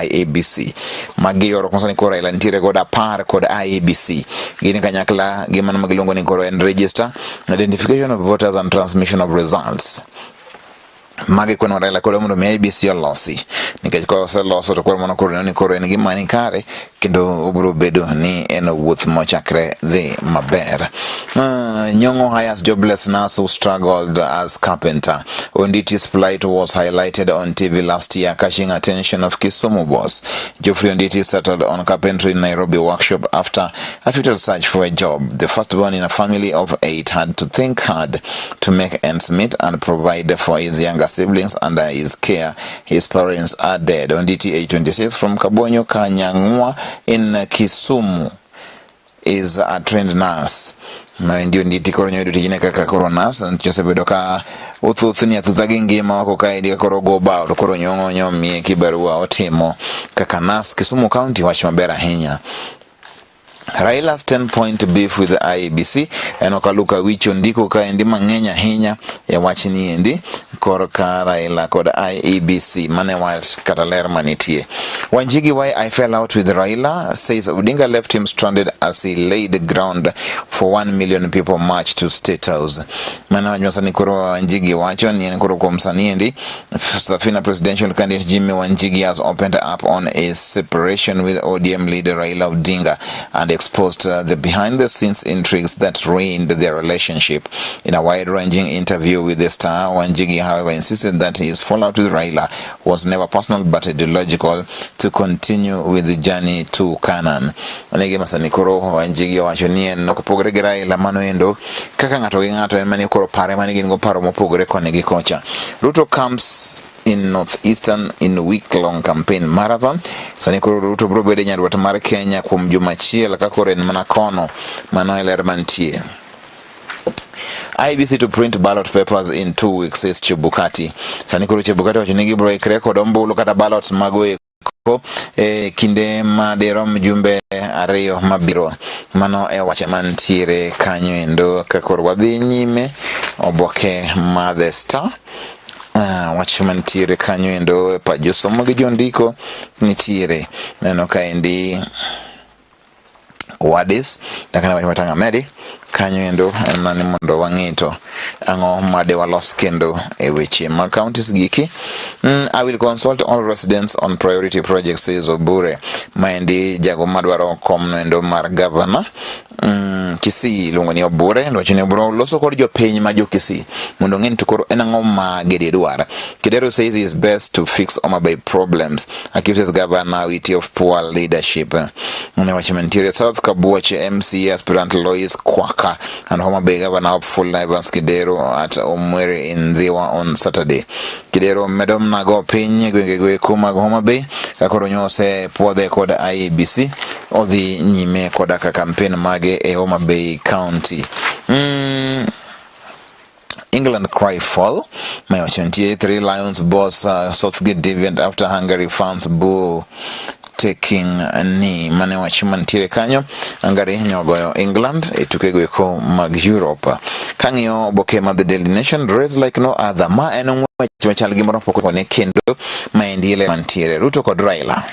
IEBC. Magi yoro konsani koro Raila nitiere kod 10 kod IEBC. Gini kanyakla gimano magilongo ni koro en register, identification of voters and transmission of results. Magi kono Raila koro mondo mi IEBC olosi nikech ko oseloso to koro mono koro ni koro en gima ni kare kendo obro bedo ni en wuoth mochakre dhi maber. Nyong'o hires jobless nurse who struggled as carpenter. Onditi's plight was highlighted on TV last year, catching attention of Kisumu boss. Geoffrey Onditi settled on carpentry in Nairobi workshop after a futile search for a job. The firstborn in a family of 8 had to think hard to make ends meet and provide for his younger siblings under his care. His parents are dead. Onditi, age 26, from Kabonyo Kanyangwa in Kisumu, is a trained nurse. Ndio Nditi koro nyodo tijine kaka koro nurse nchosebedo ka uthuthni athutha ngima wako kaidi koro go bao to koro Nyong'o nyomie kibarua otimo kaka nurse Kisumu County wach maber ahinya. Raila's 10-point beef with the IEBC and okaluka wicho ndiko ka endi mang'eny ahinya ya wach ni endi koro ka Raila kod IEBC mane wach kata ler manitie. Wanjigi, why I fell out with Raila, says Odinga left him stranded as he laid ground for 1 million people march to State House. Mana wanywa ni koro Wanjigi wacho ni koro kwa msanii endi Safina presidential candidate Jimmy Wanjigi has opened up on a separation with ODM leader Raila Odinga and exposed the behind-the-scenes intrigues that ruined their relationship. In a wide-ranging interview with the Star, Wanjigi, however, insisted that his fallout with Raila was never personal but ideological to continue with the journey to Canaan. Onege masani koro Wanjigi wacho ni en okopogore gi Raila mano endo kaka ng'ato gi ng'ato en mani koro pare mani gin go paro mopogore koni gi kocha. Ruto comes in Northeastern in week-long campaign marathon. Sani koro Ruto bro bede nyadwat mar Kenya kuom juma achiel ka koro en mana kono mano eler mantie. IEBC to print ballot papers in 2 weeks, says Chebukati. Sani koro Chebukati wacho ni gibro ikre kod ombulu kata ballots mago kinde maderom jumbe ariyo mabiro. Mano e wache mantiere kanyo endo ka koro wadhi nyime. Oboke ma The Star wach mantiere kanyo endo pa josomo gi jondiko nitiere neno ka endi wadis lakini wach matanga medi kanyo endo nani mondo wang'ito ang'o made walos kendo e weche mag counties giki. I will consult all residents on priority projects, says Obure. Maendi jago madwaro kom endo mar governor Kisii luongo ni Obure ndo chine bro loso kod jopiny ma jo Kisii mondo ng'en to koro en ang'o ma gede dwar. Kidero says it is best to fix Homa Bay problems, accuses governor Witi of poor leadership. Mune wache mantiere South Kabuoche MC aspirant Lois Kwaka and Homa Bay governor of full Evans Kidero at Omwere in Dhiwa on Saturday. Kidero medom nago piny gwenge kuma Homa Bay kakoro nyose puodhe kod IEBC odhi nyime koda ka campaign mage e Homa Bay County. England cry fall. My 3 Lions boss Southgate deviant after Hungary fans boo taking a knee. Mane wachimantiere kanyo Hungary nyogoyo England etukego eko mag Europe. Kang'io Oboke ma The Daily Nation, dress like no other. Ma en ng'wech machal gimoro poko ne kendo maendi ile mantiere Ruto kod Raila.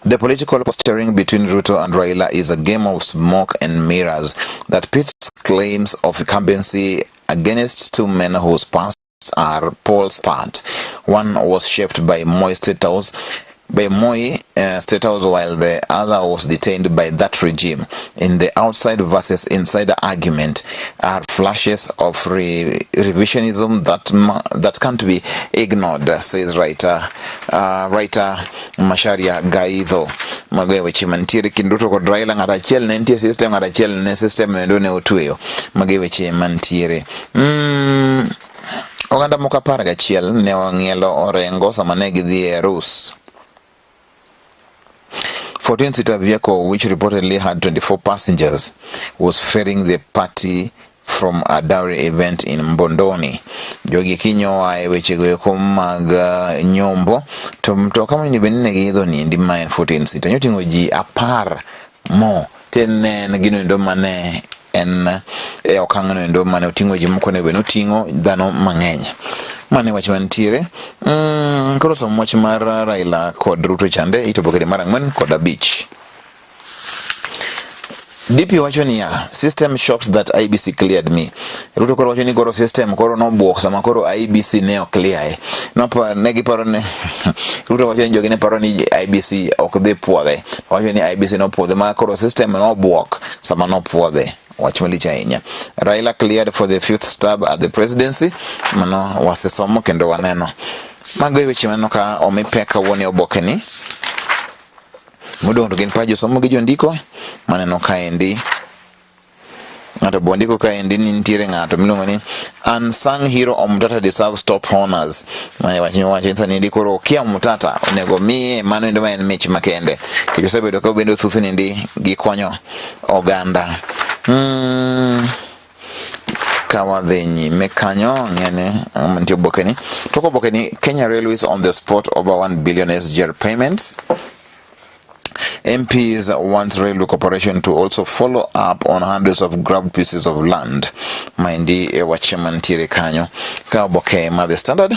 The political posturing between Ruto and Raila is a game of smoke and mirrors that pits claims of incumbency against two men whose pasts are poles apart. One was shaped by Moi State House, while the other was detained by that regime. In the outside versus inside argument are flashes of revisionism that can't be ignored, says writer Masharia Gaidho. Magawe chimantiere kinduto kod Raila ng'ata chiel ne nitie system, ng'ata chiel ne system endo ne otweyo. Magawe chimantiere oganda moko 11 ne ong'ielo orengo sama ne gidhi e arus. 14-seater vehicle, which reportedly had 24 passengers, was ferrying the party from a dowry event in Mbondoni. Jogi kinyowa e weche go mag nyombo to mtoka mani benine gidho ni ndi maen 14-seater nyotingo ji 10 mo tenen gino ndo mane en okang'no ndo mane oting'o ji moko ne beno ting'o dhano mang'eny. mane wach mantiere. Koro som wach mar Raila kod Ruto chande itoboke mar 4 kod 5. DP wacho niya, system shocked that IBC cleared me. Ruto koro wacho ni koro system koro nobuok sama koro IBC ne clear. Negi paro ne Ruto wacho ni jogi ne paro ni IBC ok dhi puodhe. Wacho ni IBC no puodhe ma koro system no buok sama no puodhe. Wach malich ahinya. Raila cleared for the 5th stab at the presidency. Mano wasesomo kendo waneno. Mago weche maneno ka omi peka woni Oboke ni. Modong to gin pajo somo gi jondiko maneno kaendi. Ng'ato bondiko kaendi ni nitiere ng'ato miluongo ni unsung hero Omtata deserves top honors. Wacho ni ndi koro kia Omtata onego miye mano endo ma en mich makende. Kendo osebedo ka bendo thuth ni ndi gikonyo oganda. Kawadhi nyime kanyo ng'ene mantie Oboke ni. Toko Oboke ni Kenya Railways on the spot over 1 billion SGR payments. MPs want Railway Corporation to also follow up on hundreds of grabbed pieces of land. Maindi wachiman tire kanyo. Ka Oboke ma The Standard.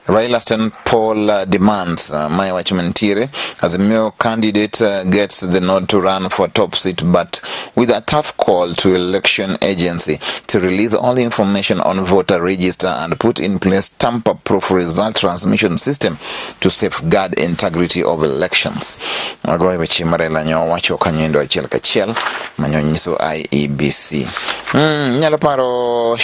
Raila stand poll demands. My wachiman tire. As a mere candidate gets the nod to run for top seat, but with a tough call to election agency to release all information on voter register and put in place tamper-proof result transmission system to safeguard integrity of elections. Weche Raila nyo wacho kanyendo achiel kachiel manyo nyiso IEBC. Nyalo paro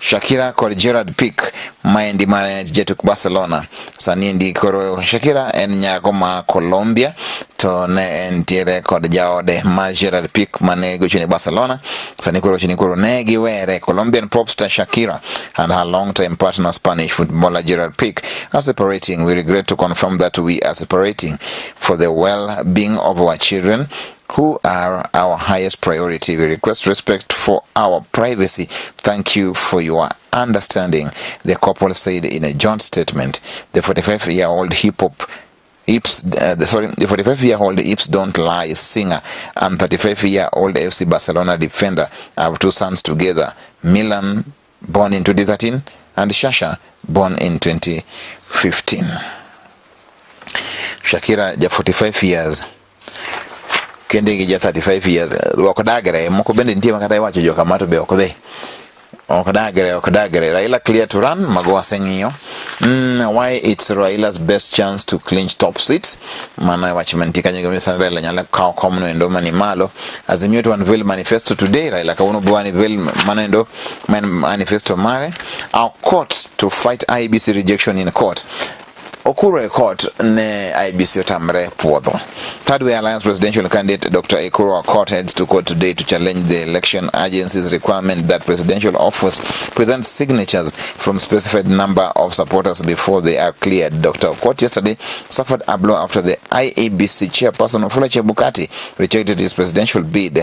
Shakira kod Gerard Pique maendi mane jetuk Barcelona. Sani ndi koro Shakira en nyako ma Colombia to ne en tiere kod jaode ma Gerard Pique mane gochone Barcelona. Sani koro ne giwere. Colombian pop star Shakira and her long-time partner Spanish footballer Gerard Pique are separating. We regret to confirm that we are separating for the well-being of our children, who are our highest priority. We request respect for our privacy. Thank you for your understanding, the couple said in a joint statement. The 45-year-old the 45-year-old Hips Don't Lie singer and 35-year-old FC Barcelona defender have 2 sons together, Milan, born in 2013, and Shasha, born in 2015. Shakira, 45 years. Kende gi 35 years. Okdagre moko bende nitie makata iwacho joka mato be okdhe. Okdagre. Raila clear to run. Magoa seng'iyo. Why it's Raila's best chance to clinch top seats. Mana wacho mantie kanyo gombe sana Raila nyala kao komno endo mani malo. Azimio to unveil manifesto today. Raila kauno bu unveil manendo manifesto mare. Our court to fight IBC rejection in court. Okuro court ne IBC otamre puodho. Third Way Alliance presidential candidate Dr. Ekuro Court heads to court today to challenge the election agency's requirement that presidential office present signatures from specified number of supporters before they are cleared. Dr. Okot yesterday suffered a blow after the IEBC chairperson Wafula Chebukati rejected his presidential bid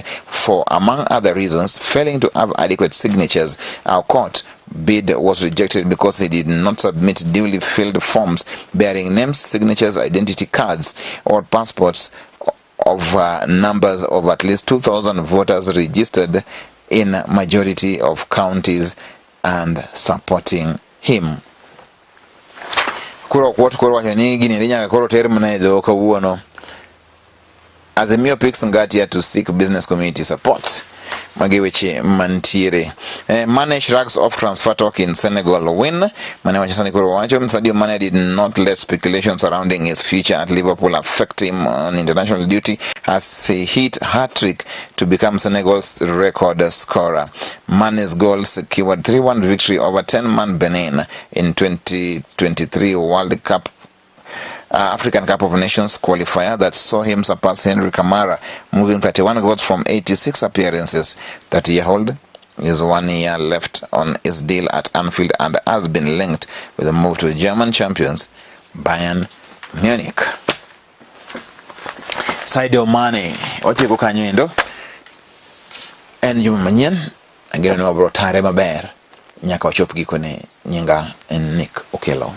for, among other reasons, failing to have adequate signatures. Our court bid was rejected because he did not submit duly filled forms bearing names, signatures, identity cards, or passports of numbers of at least 2,000 voters registered in majority of counties and supporting him. Kuro wacho ni gini nyaka koro termina idho kawuono. Azimio picks Ngatia to seek business community support. Magiweche mantiere. Mane shrugs off transfer talk in Senegal win. Mane wacho sani kuro wacho Sadio Mane did not let speculation surrounding his future at Liverpool affect him on international duty as he hit hat-trick to become Senegal's record scorer. Mane's goal secured 3-1 victory over 10-man Benin in 2023 World Cup African Cup of Nations qualifier that saw him surpass Henry Camara, moving 31 goals from 86 appearances. 30-year-old is 1 year left on his deal at Anfield and has been linked with a move to German champions Bayern Munich. Sadio Mane otieko kanyo endo en juma manyien angero ni wabro tare maber nyaka wachop gikone. Nyinga en Nick Okelo.